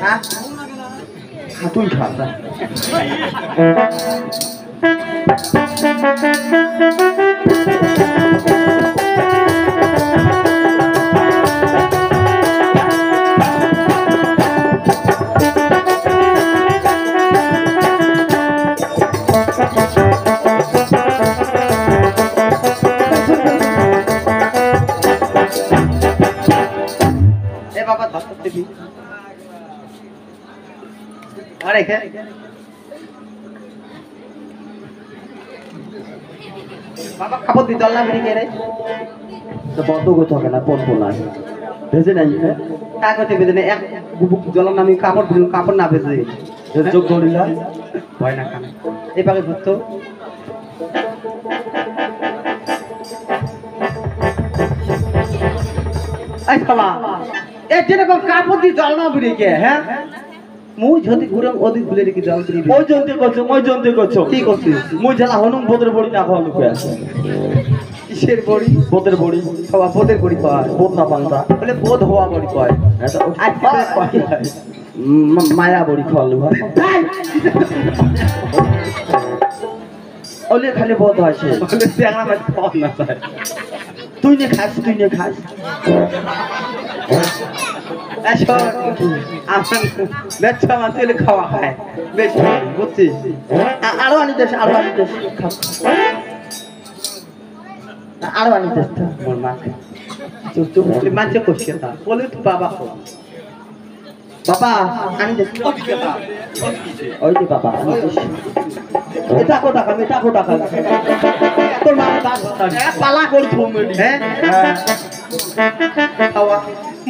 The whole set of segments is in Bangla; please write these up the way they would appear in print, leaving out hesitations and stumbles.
হ্যাঁ তুই খা বাবা খাবো তুই জল না বেরিয়ে রে তো বন্ধ করতে হবে না পড়বো না ভেজে নাই তা করতে বেঁধে নেই এক বুবুক জল আমি কাপড় দিলাম কাপড় না ভেজে চোখ ধরিল ভয় না খানা এই পাকে ধরতো এই খালা এর যেরকম কাপড় দিয়ে জল না বেরিয়ে গে হ্যাঁ মুই যদি ঘুরে ওদি ঘুরে রেখে জল বেরিয়ে ওই জন্তে করছো কি করছিস মুই জ্বালা হনুম বোদের বড়ি না খাওয়া লোকে আছে কিসের বড়ি বোদের বড়ি খাওয়া বোদের বড়ি কয় বোদ না পান্তা বলে বোধ হওয়া বড়ি কয় মায়া বড়ি খাওয়া লোক ওলে খালি বোধ হয় সে বলে চ্যাংড়া মাছ খাওয়া না চায় তুই নে খাস খাওয়া খায় বেশ বুঝছিস আরো আনি দেশ আরো আনি দেশ মোর মাকে মাঝে করছে তা বলে তো বাবা আনি দেশ ওই যে বাবা এটা কো টাকা তোর মা পালা করে হ্যাঁ খাওয়া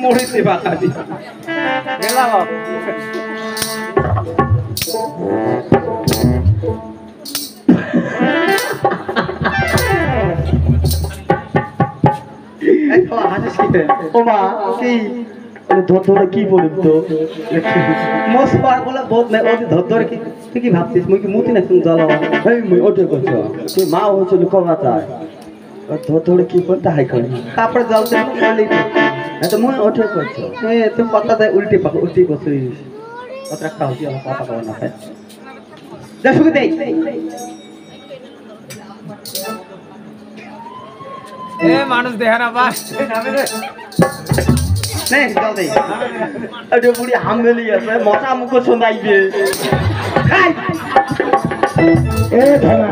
মরিতে বাতা দি গেলাম ও মা কি ধরে কি বলি তো মোস পার বলে বহুত নাই ওদি ধরে কি তুই কি ভাবছিস মুই কি মুতি না তুমি জল এই মুই ওঠে করছ তুই মা হইছিল কমা চায় ধরে কি করতে হাই করে তারপরে জল দেব বলি এটা মুই ওঠে করছ এ তুই কথা দেয় উল্টি করছিস কথা একটা হইছে আমার কথা কও না ভাই যা শুকে দেই এ মানুষ দেখে না বাস नहीं चल दे अरे बुढ़ी हम में लिया है मोटा मुको सुनाइए ए धना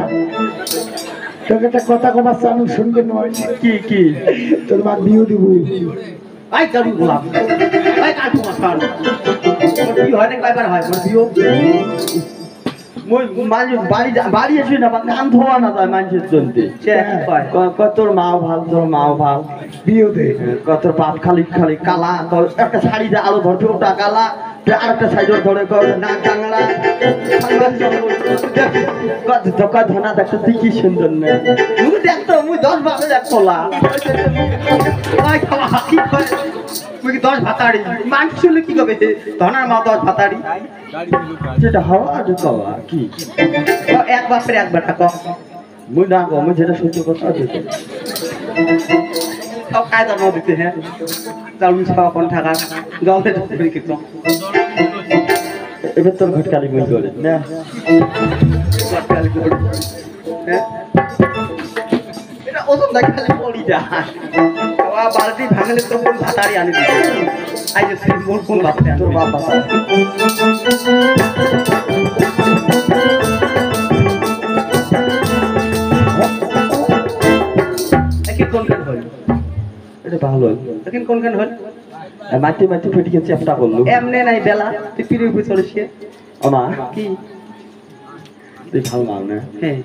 তোকে একটা কথা কবার চানু শুনবে নয় কি তোর মা বিয়ে দিব আই কারু গোলাপ আই কাটু মাস্টার কি হয় না কয়বার হয় মোর বিয়ে মই বাড়ি আসি না কান ধোয়া না যায় মানুষের জন্য সে তোর মাও ভাল বিয়ে দে কত বাপ খালি কালা তোর একটা শাড়ি দে আলো ধরছে ওটা কালা আর একটা সাইডর ধরে নাক টাংলা ধোকা ধনা দেখতে তুই কি সুন্দর না মুই দেখতো মুই 10 ভাবে দেখলা মুই কি 10 ভাতাড়ি মানুষ শুনলে কি কবে ধনার মা 10 ভাতাড়ি যেটা হওয়া আর কওয়া কি এক বাপের এক বেটা কম মুই না কম যেটা সহ্য করতে আছে তাও কায়দা না দিতে হ্যাঁ চালু ছাওয়া কোন টাকা জলতে ধরে কি তো এবার তোর ঘটকালি মুই করে না ঘটকালি করে হ্যাঁ এটা ওজন না খালি পড়ি যায় ওয়া বালতি ভাঙলে তো কোন ভাতারি আনি দিবে আই যে মোর কোন বাপে তোর বাপ বাবা একই কোনখান হল এটা ভালো এখন কোনখান হল মাটি ফেটিকে চেপটা করলো এমনে নাই বেলা তুই পিড়ির পিছনে সে আমা কি তুই ভালো মাল না হ্যাঁ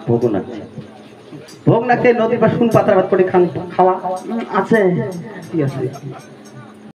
ভোগ না খেয়ে নদীর বা শুন পাতার ভাত করে খাওয়া আছে কি আছে